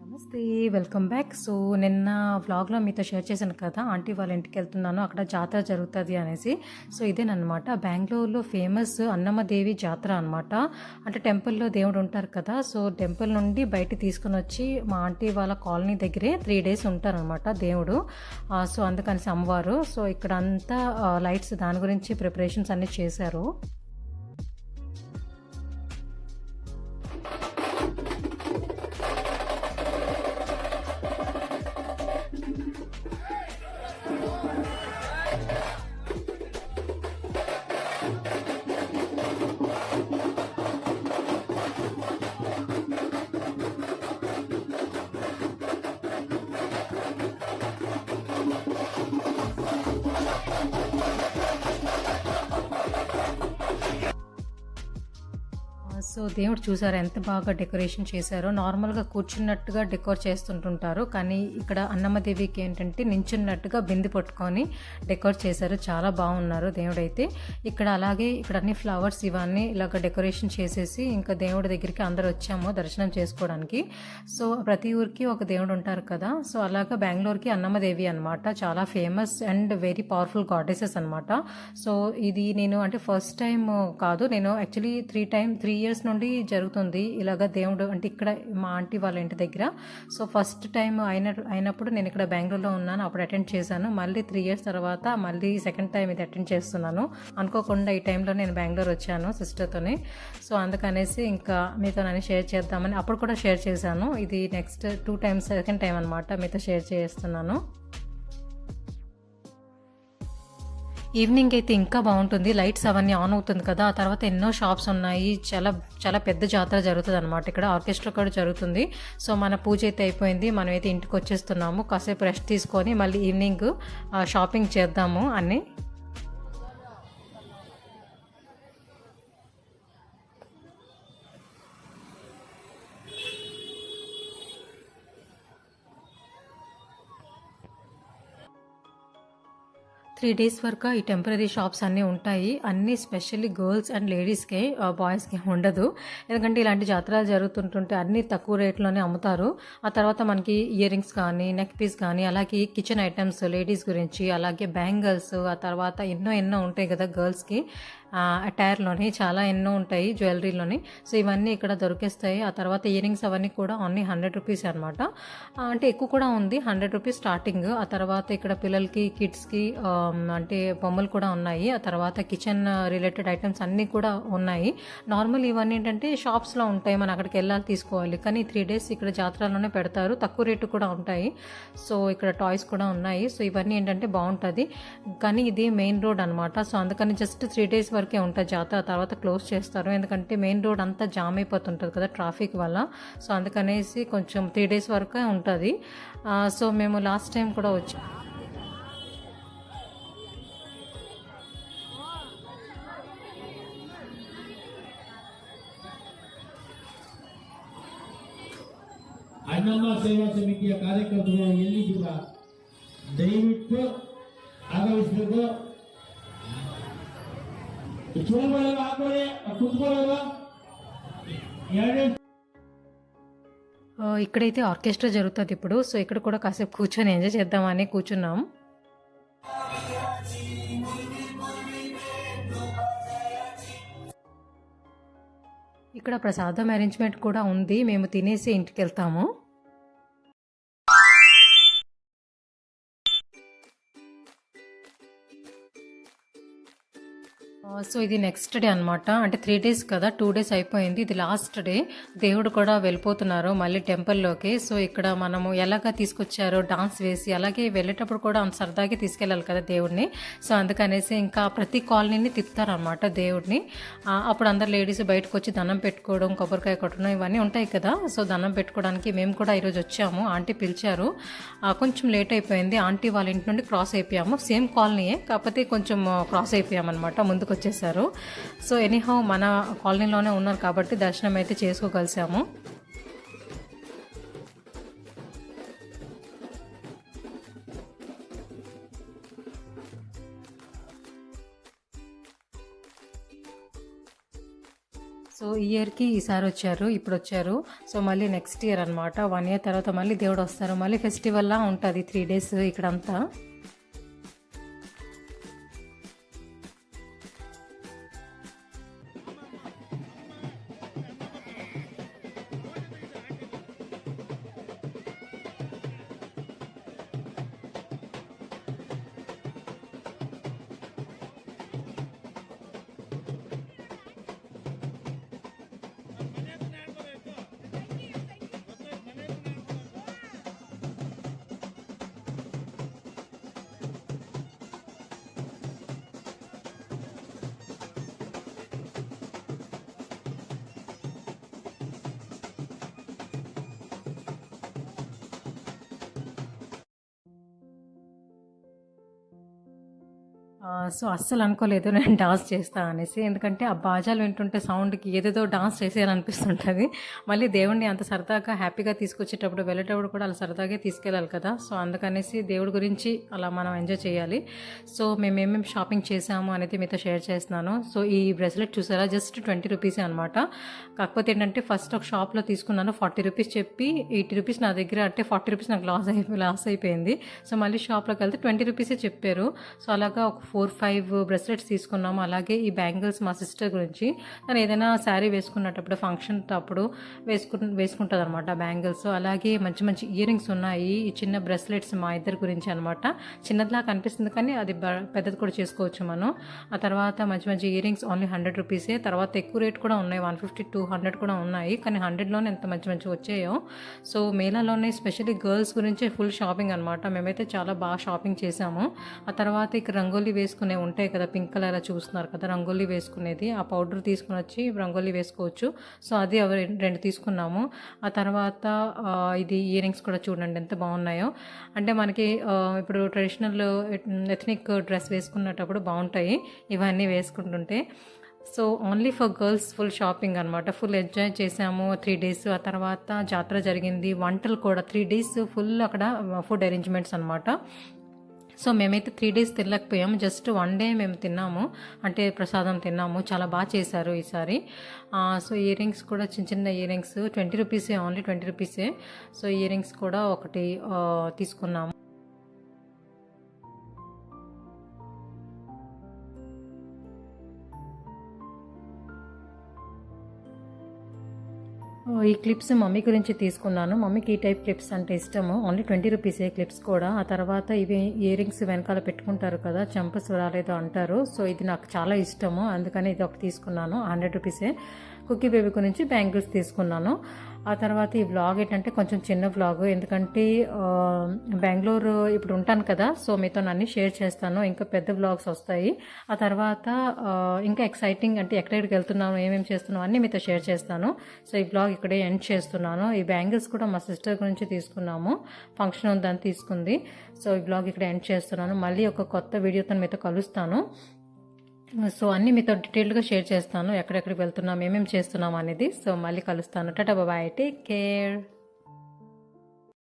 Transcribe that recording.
నమస్తే, welcome back. So నిన్న వ్లాగ్లో మీతో షేర్ చేశాను కదా, ఆంటీ వాళ్ళ ఇంటికి వెళ్తున్నాను, అక్కడ జాతర జరుగుతుంది అనేసి. సో ఇదేనమాట బెంగళూరులో ఫేమస్ అన్నమదేవి జాతర అనమాట. అంటే టెంపుల్లో దేవుడు ఉంటారు కదా, సో టెంపుల్ నుండి బయట తీసుకుని వచ్చి మా ఆంటీ వాళ్ళ కాలనీ దగ్గరే 3 days ఉంటారనమాట దేవుడు. సో అందుకనేసి అమ్మవారు. సో ఇక్కడ అంతా లైట్స్ దాని గురించి ప్రిపరేషన్స్ అన్నీ చేశారు. సో దేవుడు చూసారు ఎంత బాగా డెకరేషన్ చేశారో. నార్మల్గా కూర్చున్నట్టుగా డెకోర్ చేస్తుంటుంటారు, కానీ ఇక్కడ అన్నమదేవికి ఏంటంటే నించున్నట్టుగా బింది పట్టుకొని డెకోర్ చేశారు. చాలా బాగున్నారు దేవుడైతే. ఇక్కడ అలాగే ఇక్కడ అన్ని ఫ్లవర్స్ ఇవన్నీ ఇలాగ డెకరేషన్ చేసేసి ఇంకా దేవుడి దగ్గరికి అందరు వచ్చాము దర్శనం చేసుకోవడానికి. సో ప్రతి ఊరికి ఒక దేవుడు ఉంటారు కదా, సో అలాగా బెంగళూరుకి అన్నమదేవి అనమాట. చాలా famous and very powerful goddesses అనమాట. సో ఇది నేను అంటే ఫస్ట్ టైం కాదు, నేను యాక్చువల్లీ 3 years నుండి జరుగుతుంది ఇలాగ దేవుడు అంటే ఇక్కడ మా ఆంటీ వాళ్ళ ఇంటి దగ్గర. సో ఫస్ట్ టైం అయినప్పుడు నేను ఇక్కడ బెంగళూరులో ఉన్నాను, అప్పుడు అటెండ్ చేశాను. మళ్ళీ 3 years తర్వాత మళ్ళీ సెకండ్ టైం ఇది అటెండ్ చేస్తున్నాను. అనుకోకుండా ఈ టైంలో నేను బెంగళూరు వచ్చాను సిస్టర్తోని. సో అందుకనేసి ఇంకా మీతో నేను షేర్ చేద్దామని అప్పుడు కూడా షేర్ చేశాను. ఇది నెక్స్ట్ 2 times సెకండ్ టైం అనమాట మీతో షేర్ చేస్తున్నాను. ఈవినింగ్ అయితే ఇంకా బాగుంటుంది, లైట్స్ అవన్నీ ఆన్ అవుతుంది కదా. ఆ తర్వాత ఎన్నో షాప్స్ ఉన్నాయి, చాలా చాలా పెద్ద జాతర జరుగుతుంది అనమాట. ఇక్కడ ఆర్కెస్ట్రా కూడా జరుగుతుంది. సో మన పూజ అయితే అయిపోయింది, మనమైతే ఇంటికి వచ్చేస్తున్నాము. కాసేపు రెస్ట్ తీసుకొని మళ్ళీ ఈవినింగ్ షాపింగ్ చేద్దాము అన్నీ. 3 days వరకు ఈ టెంపరీ షాప్స్ అన్నీ ఉంటాయి. అన్నీ స్పెషల్లీ గర్ల్స్ అండ్ లేడీస్కే, బాయ్స్కి ఉండదు. ఎందుకంటే ఇలాంటి జాతరలు జరుగుతుంటుంటే అన్నీ తక్కువ రేట్లోనే అమ్ముతారు. ఆ తర్వాత మనకి ఇయర్ రింగ్స్ కానీ నెక్ పీస్ కానీ అలాగే కిచెన్ ఐటమ్స్ లేడీస్ గురించి, అలాగే బ్యాంగిల్స్, ఆ తర్వాత ఎన్నో ఉంటాయి కదా గర్ల్స్కి. అటైర్లోని చాలా ఎన్నో ఉంటాయి జ్యువెలరీలోని. సో ఇవన్నీ ఇక్కడ దొరికేస్తాయి. ఆ తర్వాత ఇయర్ రింగ్స్ అవన్నీ కూడా ఓన్లీ 100 rupees అనమాట. అంటే ఎక్కువ కూడా ఉంది, 100 rupees స్టార్టింగ్. ఆ తర్వాత ఇక్కడ పిల్లలకి కిడ్స్కి అంటే బొమ్మలు కూడా ఉన్నాయి. ఆ తర్వాత కిచెన్ రిలేటెడ్ ఐటమ్స్ అన్నీ కూడా ఉన్నాయి. నార్మల్ ఇవన్నీ ఏంటంటే షాప్స్లో ఉంటాయి, మనం అక్కడికి వెళ్ళాలి తీసుకోవాలి. కానీ 3 days ఇక్కడ జాతరలోనే పెడతారు, తక్కువ రేటు కూడా ఉంటాయి. సో ఇక్కడ టాయ్స్ కూడా ఉన్నాయి. సో ఇవన్నీ ఏంటంటే బాగుంటుంది. కానీ ఇది మెయిన్ రోడ్ అనమాట. సో అందుకని జస్ట్ 3 days వరకే ఉంటుంది జాతర, తర్వాత క్లోజ్ చేస్తారు. ఎందుకంటే మెయిన్ రోడ్ అంతా జామ్ అయిపోతుంటుంది కదా ట్రాఫిక్ వల్ల. సో అందుకనేసి కొంచెం 3 days వరకే ఉంటుంది. సో మేము లాస్ట్ టైం కూడా వచ్చాం. ಅಣ್ಣಮ್ಮ ಸೇವಾ ಸಮಿತಿಯ ಕಾರ್ಯಕರ್ತರು ಎಲ್ಲಿ ಕೂಡ ದಯವಿಟ್ಟು ಆಗಮಿಸಬೇಕು. ಚೋಳಬಾಳ ಹಾಕೊಳ್ಳಿ, ಕುತ್ಕೊಳ್ಳೋದು ఇక్కడైతే ఆర్కెస్ట్రా జరుగుతుంది ఇప్పుడు. సో ఇక్కడ కూడా కాసేపు కూర్చొని ఎంజాయ్ చేద్దామని కూర్చున్నాం. ఇక్కడ ప్రసాదం అరేంజ్మెంట్ కూడా ఉంది, మేము తినేసి ఇంటికి వెళ్తాము. సో ఇది నెక్స్ట్ డే అనమాట. అంటే 3 days కదా, 2 days అయిపోయింది, ఇది లాస్ట్ డే. దేవుడు కూడా వెళ్ళిపోతున్నారు మళ్ళీ టెంపుల్లోకి. సో ఇక్కడ మనము ఎలాగా తీసుకొచ్చారో డాన్స్ వేసి, అలాగే వెళ్ళేటప్పుడు కూడా అంత సరదాగా తీసుకెళ్ళాలి కదా దేవుడిని. సో అందుకనేసి ఇంకా ప్రతి కాలనీని తిప్పుతారనమాట దేవుడిని. అప్పుడు అందరు లేడీస్ బయటకు వచ్చి దండం పెట్టుకోవడం, కొబ్బరికాయ కొట్టడం ఇవన్నీ ఉంటాయి కదా. సో దండం పెట్టుకోవడానికి మేము కూడా ఈరోజు వచ్చాము, ఆంటీ పిలిచారు. కొంచెం లేట్ అయిపోయింది, ఆంటీ వాళ్ళ ఇంటి నుండి క్రాస్ అయిపోయాము. సేమ్ కాలనీయే, కాకపోతే కొంచెం క్రాస్ అయిపోయామన్నమాట, ముందుకు వచ్చేసారు. సో ఎనీహౌ మన కాలనీలోనే ఉన్నారు కాబట్టి దర్శనం అయితే చేసుకోగలిసాము. సో ఈ ఇయర్కి ఈసారి వచ్చారు, ఇప్పుడు వచ్చారు. సో మళ్ళీ నెక్స్ట్ ఇయర్ అనమాట, 1 ఇయర్ తర్వాత మళ్ళీ దేవుడు వస్తారు. మళ్ళీ ఫెస్టివల్లా ఉంటుంది 3 days ఇక్కడంతా. సో అస్సలు అనుకోలేదు నేను డాన్స్ చేస్తా అనేసి, ఎందుకంటే ఆ బాజాలు వింటుంటే సౌండ్కి ఏదేదో డాన్స్ చేసేయాలనిపిస్తుంటుంది. మళ్ళీ దేవుడిని అంత సరదాగా హ్యాపీగా తీసుకొచ్చేటప్పుడు వెళ్ళేటప్పుడు కూడా అలా సరదాగా తీసుకెళ్ళాలి కదా. సో అందుకనేసి దేవుడి గురించి అలా మనం ఎంజాయ్ చేయాలి. సో మేము ఏమేమి షాపింగ్ చేసాము అనేది మీతో షేర్ చేస్తున్నాను. సో ఈ బ్రెస్లెట్ చూసారా, జస్ట్ 20 రూపీసే అనమాట. కాకపోతే ఏంటంటే ఫస్ట్ ఒక షాప్లో తీసుకున్నాను, 40 రూపీస్ చెప్పి 80 రూపీస్ నా దగ్గర, అంటే 40 రూపీస్ నాకు లాస్ అయిపోయింది. సో మళ్ళీ షాప్లోకి వెళ్తే 20 రూపీసే చెప్పారు. సో అలాగా ఒక 4-5 బ్రెస్లెట్స్ తీసుకున్నాము. అలాగే ఈ బ్యాంగిల్స్ మా సిస్టర్ గురించి, తను ఏదైనా శారీ వేసుకున్నప్పుడు ఫంక్షన్ అప్పుడు వేసుకుంటుంది అనమాట బ్యాంగిల్స్. అలాగే మంచి మంచి ఇయర్ రింగ్స్ ఉన్నాయి. ఈ చిన్న బ్రెస్లెట్స్ మా ఇద్దరి గురించి అనమాట. చిన్నదిలా కనిపిస్తుంది కానీ అది పెద్దది కూడా చేసుకోవచ్చు మనం. ఆ తర్వాత మంచి మంచి ఇయర్ రింగ్స్ ఓన్లీ 100 రూపీసే. తర్వాత ఎక్కువ రేట్ కూడా ఉన్నాయి, 150-200 కూడా ఉన్నాయి. కానీ 100లోనే ఎంత మంచి మంచి వచ్చాయో. సో మేళాలోనే స్పెషల్లీ గర్ల్స్ గురించి ఫుల్ షాపింగ్ అనమాట. మేమైతే చాలా బాగా షాపింగ్ చేసాము. ఆ తర్వాత ఇక్కడ రంగోలీ వేసుకునే ఉంటాయి కదా, పింక్ కలర్ చూస్తున్నారు కదా, రంగోలీ వేసుకునేది. ఆ పౌడర్ తీసుకుని వచ్చి రంగోలీ వేసుకోవచ్చు. సో అది అవి 2 తీసుకున్నాము. ఆ తర్వాత ఇది ఇయర్ రింగ్స్ కూడా చూడండి ఎంత బాగున్నాయో. అంటే మనకి ఇప్పుడు ట్రెడిషనల్ ఎథ్నిక్ డ్రెస్ వేసుకున్నప్పుడు బాగుంటాయి ఇవన్నీ వేసుకుంటుంటే. So only for girls full shopping అనమాట. ఫుల్ ఎంజాయ్ చేసాము 3 days. ఆ తర్వాత జాతర జరిగింది, వంటలు కూడా 3 days ఫుల్ అక్కడ ఫుడ్ అరేంజ్మెంట్స్ అనమాట. సో మేమైతే 3 days తినలేకపోయాము, జస్ట్ 1 day మేము తిన్నాము, అంటే ప్రసాదం తిన్నాము. చాలా బాగా చేశారు ఈసారి. సో ఇయర్ రింగ్స్ కూడా చిన్న చిన్న ఇయర్ రింగ్స్ 20 రూపీసే, ఓన్లీ 20 రూపీసే. సో ఇయర్ రింగ్స్ కూడా ఒకటి తీసుకున్నాము. ఈ క్లిప్స్ మమ్మీ గురించి తీసుకున్నాను. మమ్మీకి ఈ టైప్ క్లిప్స్ అంటే ఇష్టము. ఓన్లీ 20 రూపీసే క్లిప్స్ కూడా. ఆ తర్వాత ఇవి ఇయర్ రింగ్స్ వెనకాల పెట్టుకుంటారు కదా, చంపస్ రాలేదో అంటారు. సో ఇది నాకు చాలా ఇష్టము, అందుకని ఇది ఒకటి తీసుకున్నాను, 100 రూపీసే. కుకీ బేబీ గురించి బ్యాంగిల్స్ తీసుకున్నాను. ఆ తర్వాత ఈ వ్లాగ్ ఏంటంటే కొంచెం చిన్న వ్లాగ్, ఎందుకంటే బెంగళూరు ఇప్పుడు ఉంటాను కదా, సో మీతో అన్నీ షేర్ చేస్తాను. ఇంకా పెద్ద వ్లాగ్స్ వస్తాయి. ఆ తర్వాత ఇంకా ఎక్సైటింగ్ అంటే ఎక్కడెక్కడికి వెళ్తున్నాను, ఏమేమి చేస్తున్నాను అన్నీ మీతో షేర్ చేస్తాను. సో ఈ వ్లాగ్ ఇక్కడే ఎండ్ చేస్తున్నాను. ఈ బ్యాంగిల్స్ కూడా మా సిస్టర్ గురించి తీసుకున్నాము, ఫంక్షన్ ఉందని తీసుకుంది. సో ఈ వ్లాగ్ ఇక్కడ ఎండ్ చేస్తున్నాను. మళ్ళీ ఒక కొత్త వీడియోతో మీతో కలుస్తాను. సో అన్నీ మీతో డీటెయిల్డ్గా షేర్ చేస్తాను, ఎక్కడెక్కడికి వెళ్తున్నాం, ఏమేమి చేస్తున్నాం అనేది. సో మళ్ళీ కలుస్తాను. Tata bye, take care.